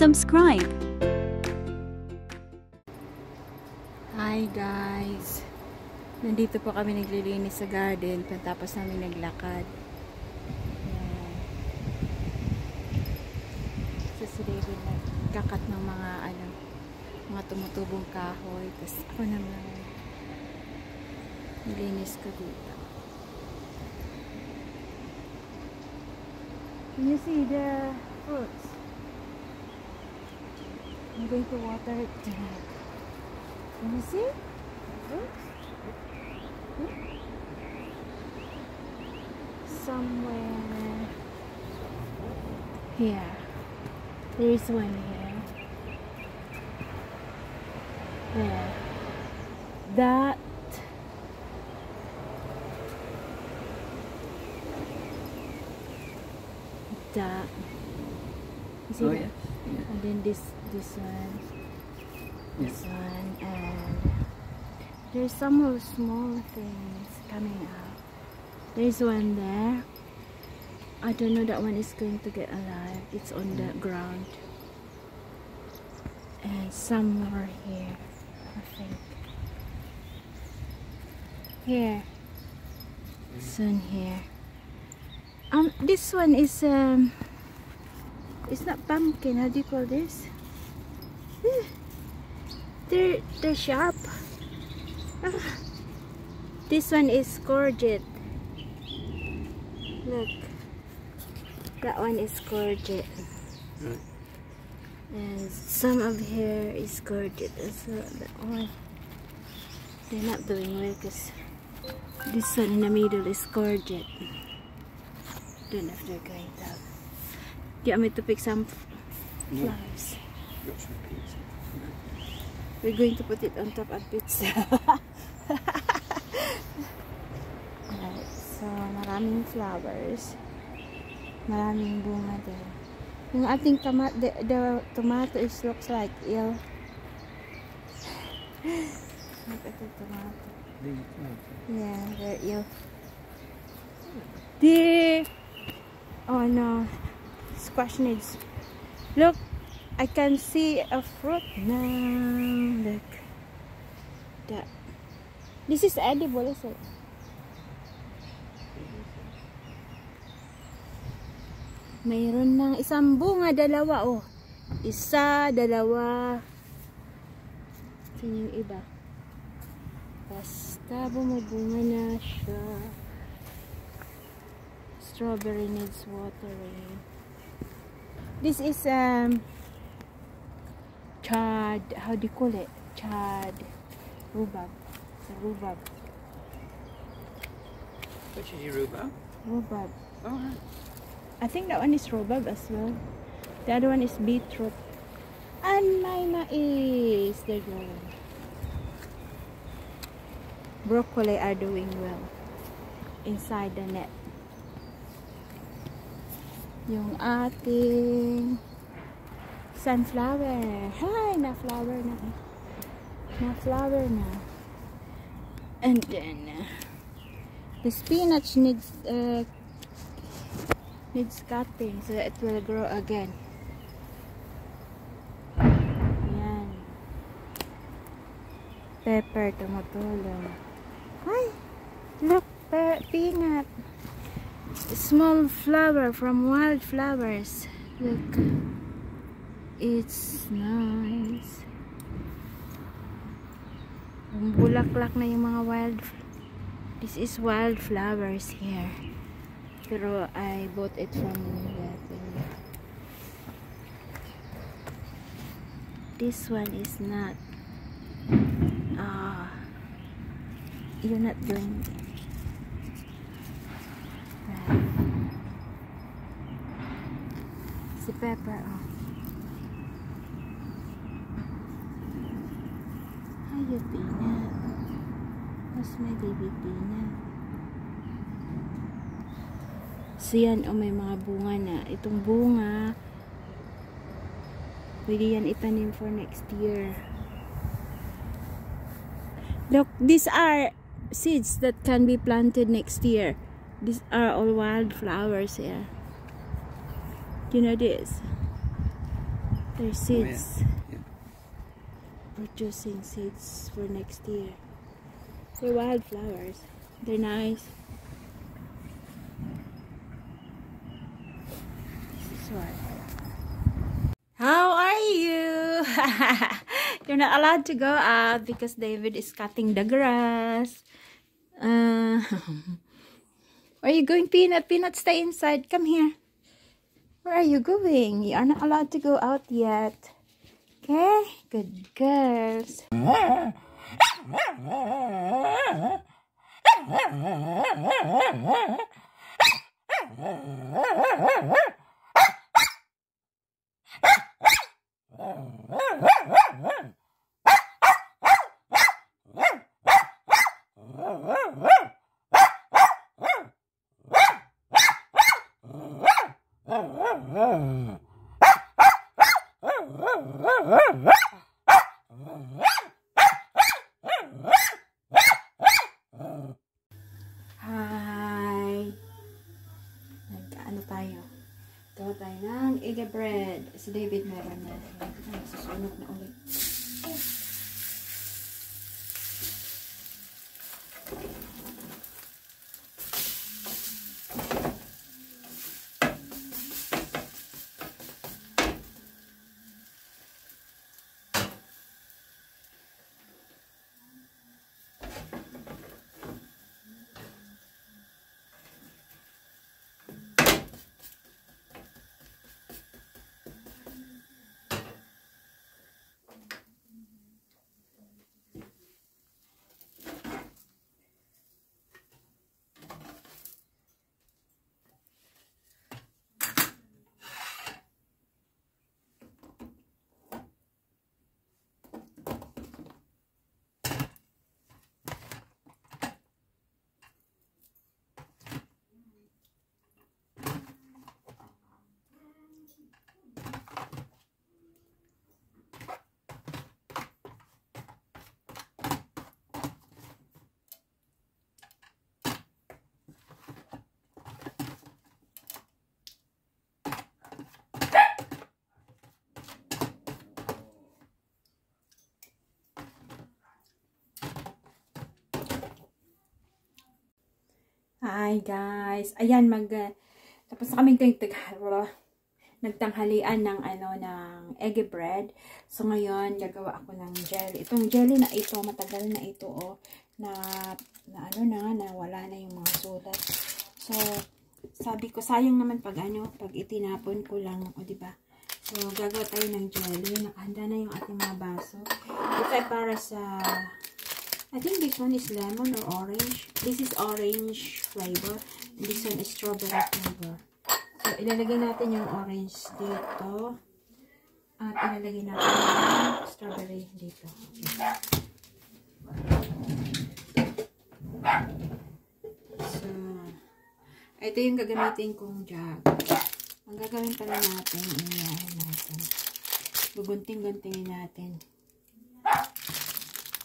subscribe. Hi guys! Nandito po kami naglilinis sa garden pagkatapos namin naglakad. So si David nagkakat ng mga tumutubong kahoy. Tapos ako naman nilinis ko dito. Can you see the fruits? I'm going to water it tonight. Can you see the fruits? Somewhere here. There is one here. There. That. You see that? Yes. Yeah. And then this one. This one, and there's some more small things coming out. There's one there. I don't know, that one is going to get alive. It's on the ground. And some more here, I think. Here. Soon here. This one is it's not pumpkin. How do you call this? They're sharp. This one is courgette. Look, that one is courgette. Right. And some of here is courgette. So that one, they're not doing well because this one in the middle is courgette. Don't know if they're going to. Do you want me to pick some flowers? Got some pizza. We're going to put it on top of pizza. Alright, so maraming flowers. Maraming bunga din. Yung ating the tomato looks like ill. Look at the tomato. Yeah, they're ill. Oh no, squash needs. Look, I can see a fruit now. Look, that. This is edible, is it? Mayroon ng isang bunga, dalawa. Oh, isa, dalawa. Saan yung iba? Basta bumubunga na siya. Strawberry needs watering. This is chard. How do you call it? Chard. Rhubarb. It's a rhubarb. Which is your rhubarb? Rhubarb. Oh, right. I think that one is rhubarb as well. The other one is beetroot. And my mais. They're growing. Broccoli are doing well inside the net. Yung ating sunflower. Hi! Na-flower na. Na-flower na. And then, the spinach needs cutting so that it will grow again. Yan. Pepper, tumutulong. Hi! Look! Peanut. Small flower from wildflowers. Look, it's nice. Bulaklak na yung mga this is wildflowers here. Pero I bought it from that. This one is not. You're not doing. Si Pepper, oh. Ay, yung peanut. Mas may baby peanut. So yan, oh, may mga bunga na. Itong bunga, pwede yan itanim for next year. Look, these are seeds that can be planted next year. These are all wildflowers here. You know this? They're seeds. Yeah. Producing seeds for next year. They're wildflowers. They're nice. This is what. How are you? You're not allowed to go out because David is cutting the grass. Where are you going, Peanut? Peanut, stay inside. Come here. Where are you going? You are not allowed to go out yet. Okay? Good girls. Hi! Ano tayo? Gawa tayo ng egg bread. Si David meron na. Nagsusunog na ulit. Hi guys. Ayan, tapos na kaming nagtanghalian ng egg bread. So ngayon gagawa ako ng jelly. Itong jelly na ito, matagal na ito wala na yung mga sulat. So sabi ko sayang naman pag itinapon ko lang, di ba? So gagawa tayo ng jelly. Nakahanda na yung ating mga baso. Ito ay para sa I think this one is lemon or orange. This is orange flavor. And this one is strawberry flavor. So, ilalagay natin yung orange dito. At ilalagay natin yung strawberry dito. Okay. So, ito yung gagamitin kong jug. Ang gagawin pala natin, gugunting-guntingin natin.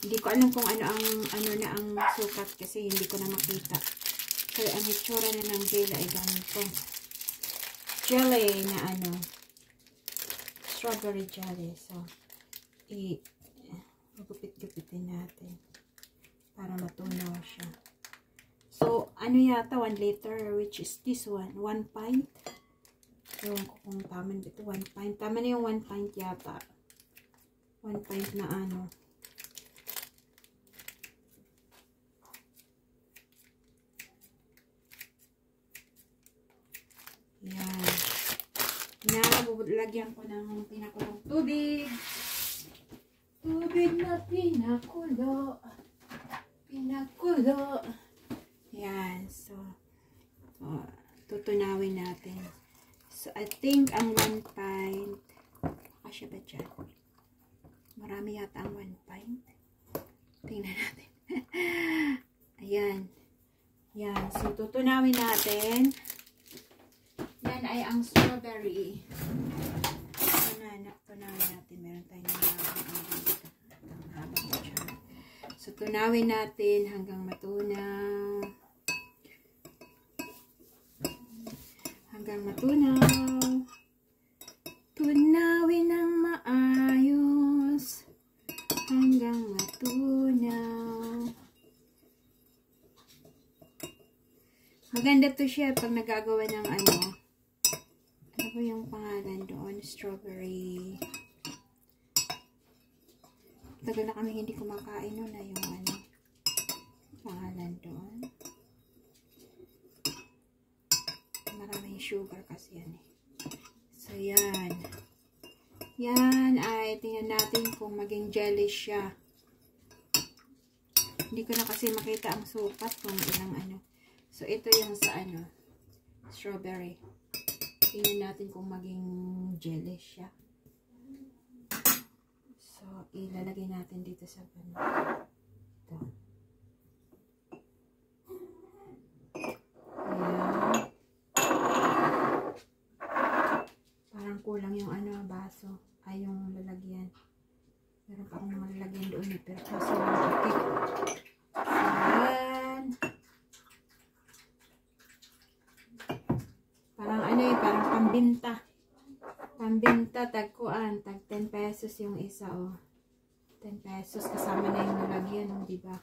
Hindi ko alam kung ano ang sukat kasi hindi ko na makita. So, ang itsura na ng jelly ay ganito. Jelly na strawberry jelly. So, gupit-gupitin natin para matunaw siya. So, yata 1 liter, which is this one, 1 pint. Ewan ko kung tama dito, 1 pint. Tama na yung 1 pint yata. 1 pint na Yan. Lagyan ko ng pinakulong tubig. Tubig na pinakulo. Pinakulo. Yan. So, tutunawin natin. So, I think ang 1 pint. Kasya ba dyan? Marami yata ang 1 pint. Tingnan natin. Ayan. Yan. So, tutunawin natin. Yan ay ang strawberry. Tunawin natin. Meron tayong habang dyan. So, tunawin natin hanggang matunaw. Hanggang matunaw. Tunawin ng Maganda to siya pag nagagawa ng ano. Ano ba yung pangalan doon? Strawberry. Tagal na kami hindi kumakain nun na yung ano. Pangalan doon. Maraming sugar kasi yan eh. So, yan. Yan ay tingnan natin kung maging jelly siya. Hindi ko na kasi makita ang sukat kung ilang ano. So, ito yung sa ano, strawberry. Tingnan natin kung maging jelly siya. So, ilalagay natin dito sa banda. Ito. Ayan. Parang kulang yung ano, baso. Ay, yung lalagyan. Meron pa akong malalagyan doon eh. Pero kasi yung okay. Ayan. Parang ano eh, parang pambinta. Pambinta, tagkuan. Tag 10 pesos yung isa, oh. 10 pesos kasama na yung lalagyan, oh, diba?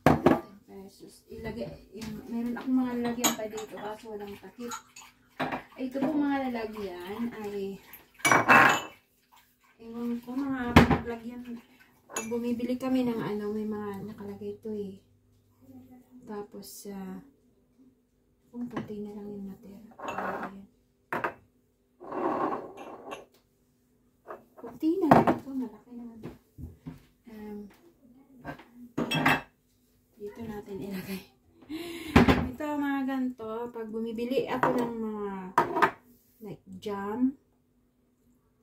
10 pesos. Ilagay, yung, meron akong mga lalagyan pa dito kaso walang takip. Ito po mga lalagyan ay ewan ko, mga lalagyan. Pag bumibili kami ng ano, may mga nakalagay ito eh. Tapos, kung konti na lang yung natira. Konti na lang ito, malaki naman. Dito natin ilagay. Ito mga ganito, pag bumibili ako ng mga like jam,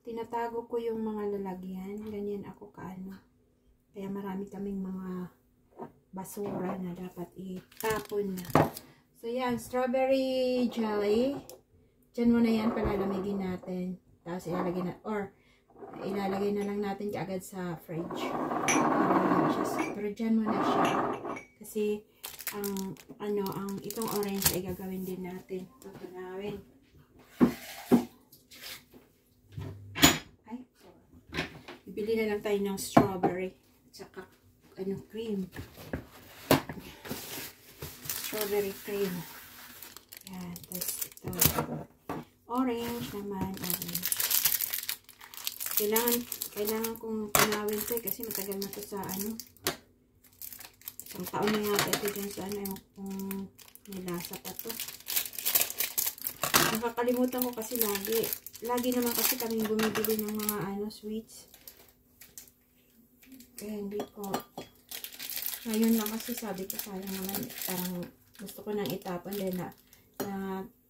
tinatago ko yung mga lalagyan. Ganyan ako kaano. Kaya marami kaming mga basura na dapat itapon na. So yan, strawberry jelly. Diyan muna yan, palalamigin natin. Tapos ilalagay na, or ilalagay na lang natin kaagad sa fridge. Pero dyan muna siya. Kasi ang ano, ang itong orange ay gagawin din natin. Tutunawin. Ay, bibili na lang tayo ng strawberry. Tsaka, ano, cream. Strawberry cream. Yan. Tapos ito. Orange naman. Orange. Kailangan kong tunawin ito kasi matagal na ito sa ano. Isang taon na yata ito dyan sa ano. Ewan kung may lasa pa ito. Nakakalimutan ko kasi lagi. Lagi naman kasi kaming bumibili ng mga ano, sweets. Kaya hindi ko. Ngayon lang kasi sabi ko sayang naman. Parang gusto ko nang itapon din na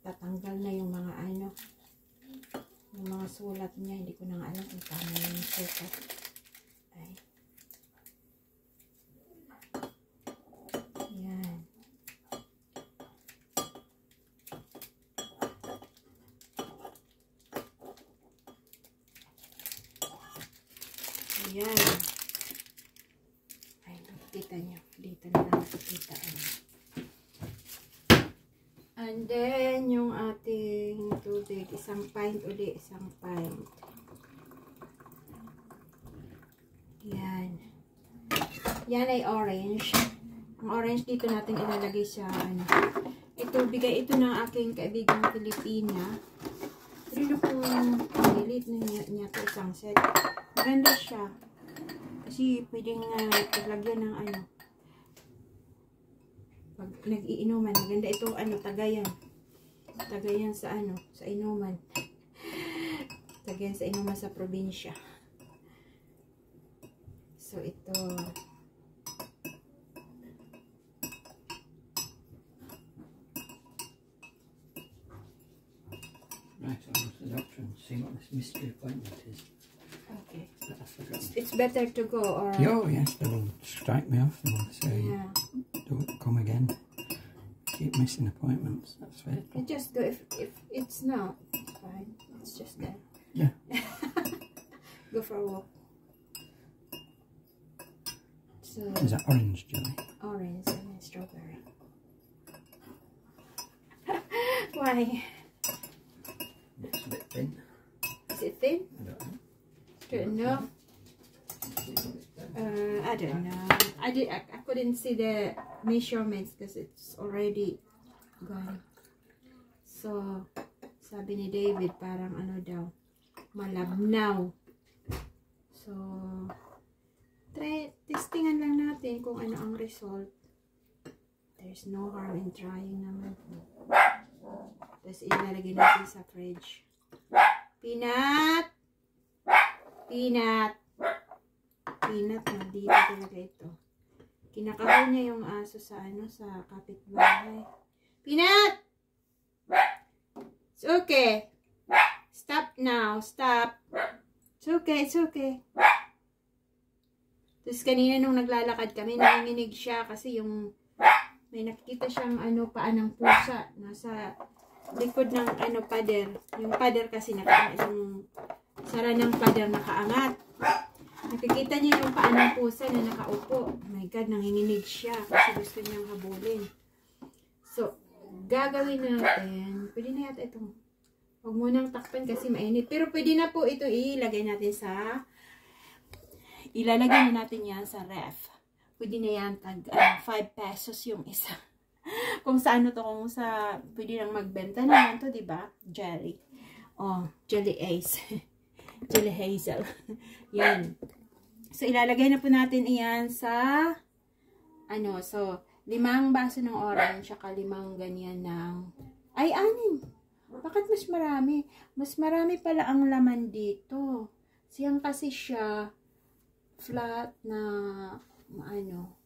tatanggal na yung mga ano. Yung mga sulat niya. Hindi ko na nga alam kung tama yung sulat. Ay. Yan. Ayan. Ay, nakikita nyo. Dito na lang nakikita. And then, yung ating tubig. Isang pint uli. Isang pint. Yan. Yan ay orange. Ang orange dito natin ilalagay sa ano. Ito, bigay ito ng aking kaibigang Pilipina. Pero kung nilit na niya ito isang set. Maganda siya. Kasi pwedeng paglagyan ng ano. Pag nag-iinuman, maganda ito ano, tagayan. Tagayan sa ano, sa inuman. Tagayan sa inuman sa probinsya. So ito. Right, I'll look it up and see what this mystery appointment is. Okay. I've forgotten. It's better to go or... Oh, yes, they will strike me off. They will say, Yeah. don't come again. Keep missing appointments. That's fatal. You just do if it's not, it's fine. It's just there. Yeah. Go for a walk. So Is that orange jelly? orange and then strawberry. Why? It's a bit thin. Is it thin? I don't know. Don't know. I don't know. I couldn't see the measurements because it's already gone. So, sabi ni David, parang ano daw, malabnaw. So, testingan lang natin kung ano ang result. There's no harm in trying naman. Tapos, ilalagay natin sa fridge. Peanut! Peanut! Peanut, nandito talaga ito. Kinakaroon niya yung aso sa ano, sa kapitbahay. Peanut! It's okay. Stop now. Stop. It's okay. It's okay. Tapos kanina nung naglalakad kami, nanginginig siya kasi yung may nakikita siyang ano, paan ng pusa. Nasa likod ng ano, pader. Yung pader kasi yung sara ng pader nakaangat. Nakikita niya yung paan ng pusa na nakaupo. Oh my God, nanginginig siya kasi gusto niyang habulin. So, gagawin natin, pwede na yata itong, huwag munang takpan kasi mainit. Pero pwede na po ito ilalagay natin sa, ilalagay na natin yan sa ref. Pwede na yan, 5 pesos yung isa. Kung sa ano to, kung sa, pwede nang magbenta naman to, diba? Jelly. Oh, Jelly Ace. Jelly Hazel. Yan. So, ilalagay na po natin iyan sa, ano, so, 5 baso ng orange, saka 5 ganyan ng, ay, 6. Bakit mas marami? Mas marami pala ang laman dito. Siyang kasi siya, flat na, ano,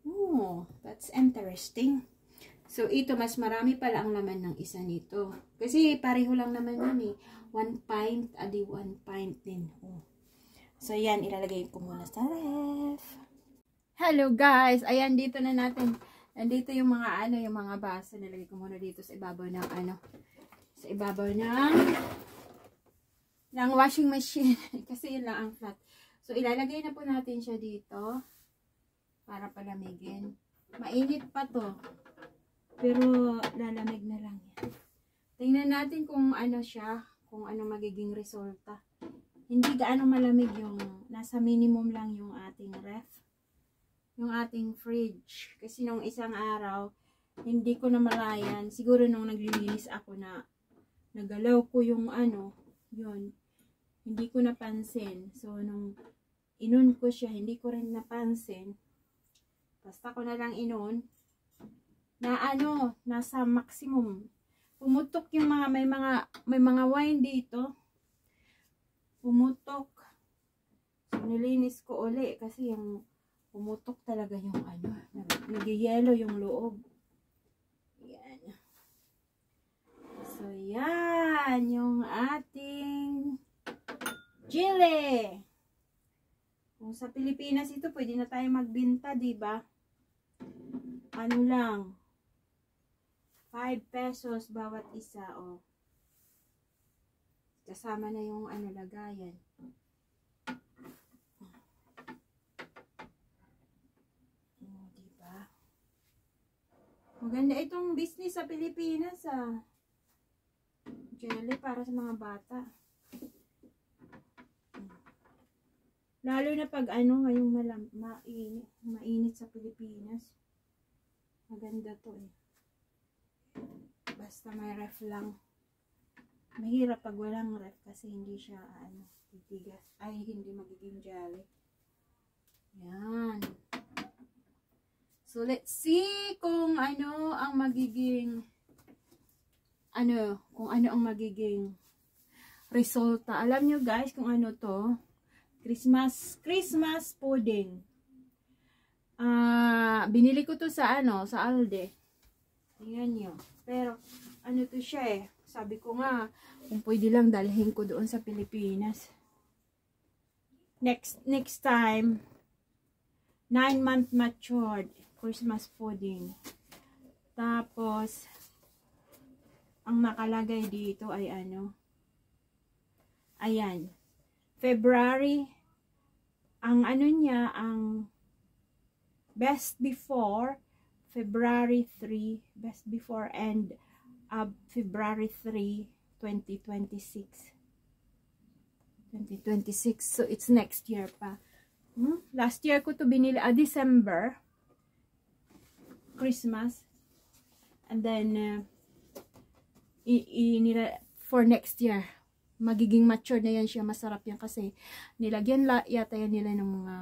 oh, that's interesting. So, ito, mas marami pala ang laman ng isa nito. Kasi, pareho lang naman yun eh. 1 pint, adi 1 pint din. Oh. So, yan, ilalagay ko muna sa ref. Hello guys! Ayan, dito na natin. Andito yung mga ano, yung mga baso. Nilagay ko muna dito sa ibabaw ng ano. Sa ibabaw ng washing machine. Kasi yun lang ang flat. So, ilalagay na po natin siya dito. Para palamigin. Mainit pa to. Pero, lalamig na lang yan. Tingnan natin kung ano siya. Kung ano magiging resulta. Hindi gaano malamig yung, nasa minimum lang yung ating ref. Yung ating fridge. Kasi nung isang araw, hindi ko na malayan. Siguro nung naglilinis ako na nagalaw ko yung ano, yun. Hindi ko napansin. So, nung inon ko siya, hindi ko rin napansin. Basta ko na lang inon. Na ano, nasa maximum. Pumutok yung mga, may mga wine dito. Pumutok. So, nilinis ko uli kasi yung pumutok talaga yung ano, nag-yellow yung loob. Yan. So, yan yung ating chili. Kung sa Pilipinas ito, pwede na tayo magbenta, diba? Ano lang, 5 pesos bawat isa, oh. Kasama na yung ano, lagayan. Maganda itong business sa Pilipinas, ah. Jelly para sa mga bata. Lalo na pag ano, ngayong mainit sa Pilipinas. Maganda to eh. Basta may ref lang. Mahirap pag walang ref kasi hindi siya ano, titigas. Ay, hindi magiging jelly. Yan. So, let's see kung ano ang magiging kung ano ang magiging resulta. Alam nyo guys kung ano to? Christmas pudding. Binili ko to sa sa Alde. Tingnan nyo. Pero, ano to siya eh. Sabi ko nga, kung pwede lang dalhin ko doon sa Pilipinas. Next time, 9-month matured Christmas pudding. Tapos, ang nakalagay dito ay ayan, February, ang niya, ang best before, February 3, best before and February 3, 2026. 2026, so it's next year pa. Last year ko to binili, December, Christmas. And then, for next year, magiging mature na yan siya. Masarap yan kasi nilagyan yata yan nila ng mga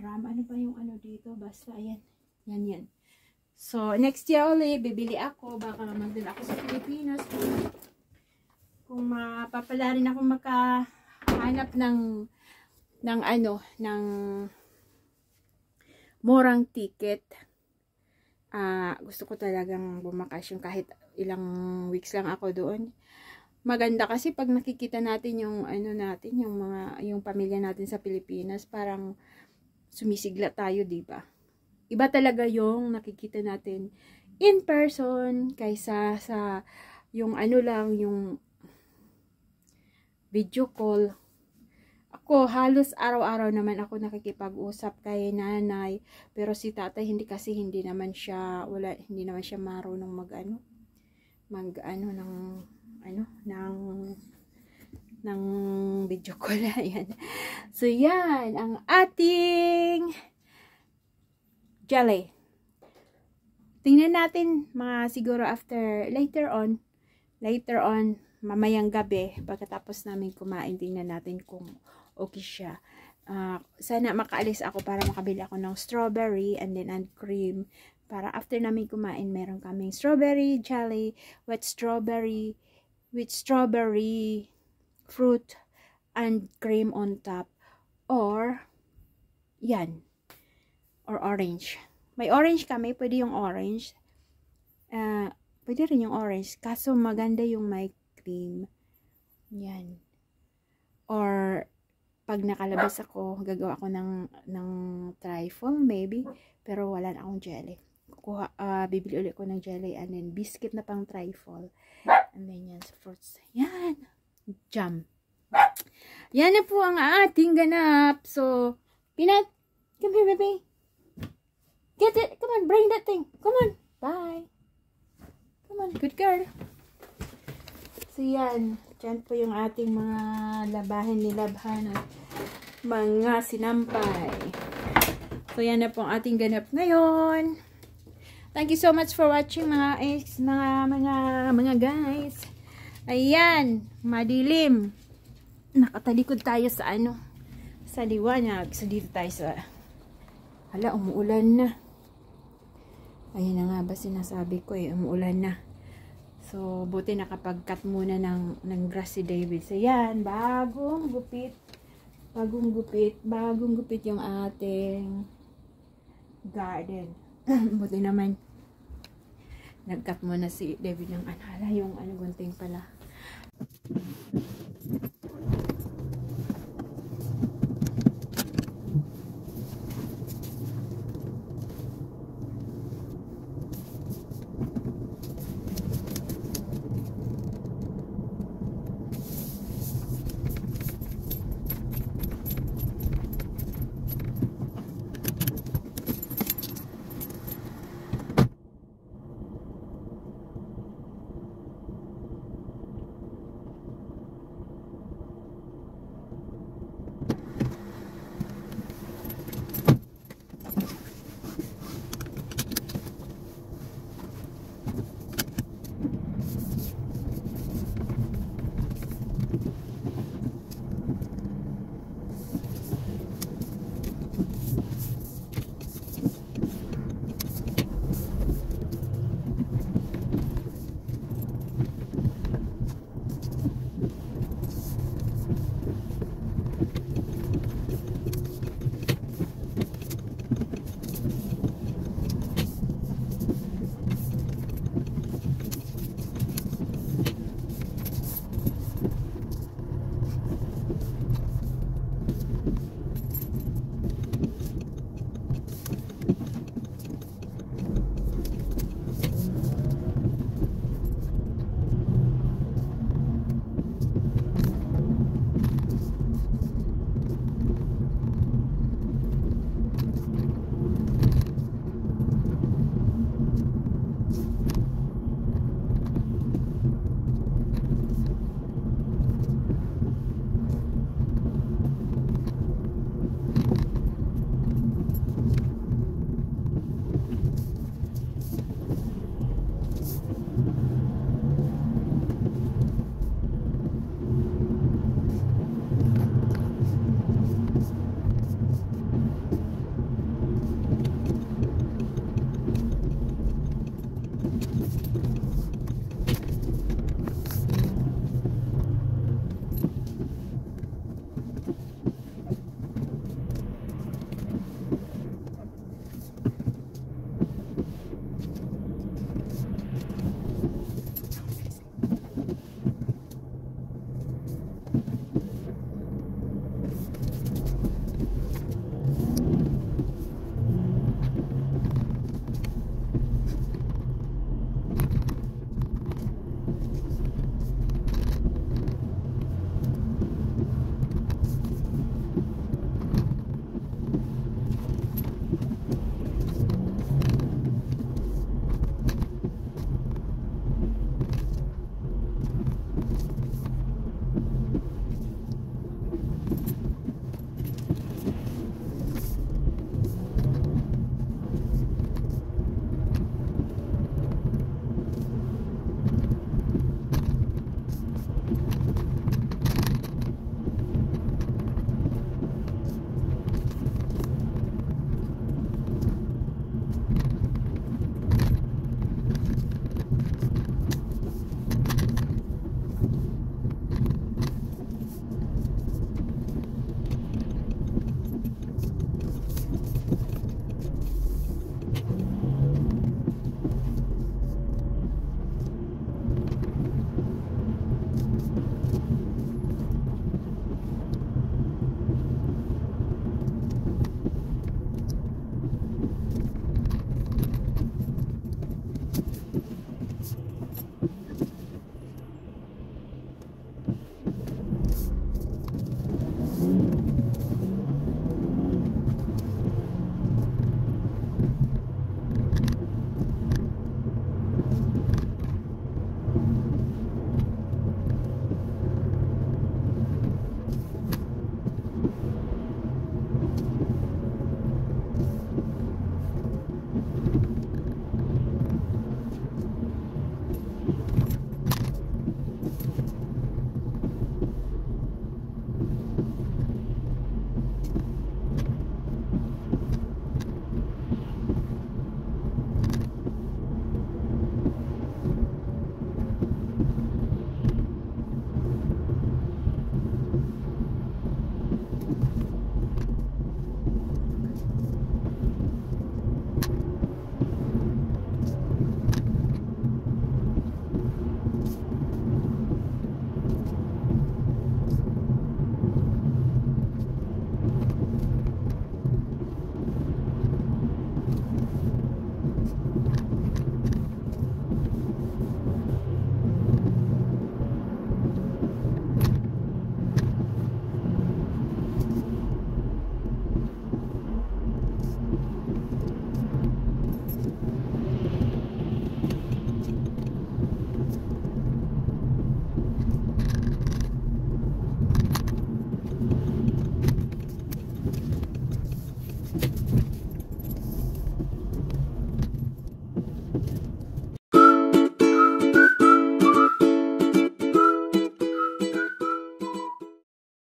ram. Ano ba yung ano dito? Basta, ayan. Yan. So, next year ulit, bibili ako. Baka magdala ako sa Pilipinas. Kung mapapala rin ako makahanap ng murang ticket. Gusto ko talagang bumakasyon kahit ilang weeks lang ako doon. Maganda kasi pag nakikita natin yung yung pamilya natin sa Pilipinas, parang sumisigla tayo, 'di ba? Iba talaga yung nakikita natin in person kaysa sa yung yung video call. Ako, halos araw-araw naman ako nakikipag-usap kay nanay. Pero si tatay, hindi naman siya marunong ng video call. Ayan. So, yan, ang ating jelly. Tingnan natin, siguro later on, mamayang gabi, pagkatapos namin kumain, tingnan natin kung okay siya. Sana makaalis ako para makabili ako ng strawberry and cream. Para after namin kumain, meron kaming strawberry jelly, with strawberry fruit and cream on top. Or, yan. Or orange. May orange kami, pwede yung orange. Pwede rin yung orange. Kaso maganda yung may cream. Yan. Or, pag nakalabas ako, gagawa ako ng trifle, maybe. Pero wala na akong jelly. Bibili ulit ko ng jelly and then biscuit na pang trifle. And then yan, fruits. Yan. Jam. Yan na po ang ating ganap. So, Peanut, come here, baby. Get it. Come on, bring that thing. Come on. Bye. Come on, good girl. So, yan. Diyan po yung ating mga nilabhan at mga sinampay. So, yan na po ang ating ganap ngayon. Thank you so much for watching mga guys. Ayan, madilim. Nakatalikod tayo sa sa liwanag. So, dito tayo sa umuulan na. Ayun na nga ba sinasabi ko umuulan na. So, buti nakapag-cut muna ng grass si David. So, yan. Bagong gupit yung ating garden. Buti naman. Nag-cut muna si David ng yung gunting pala.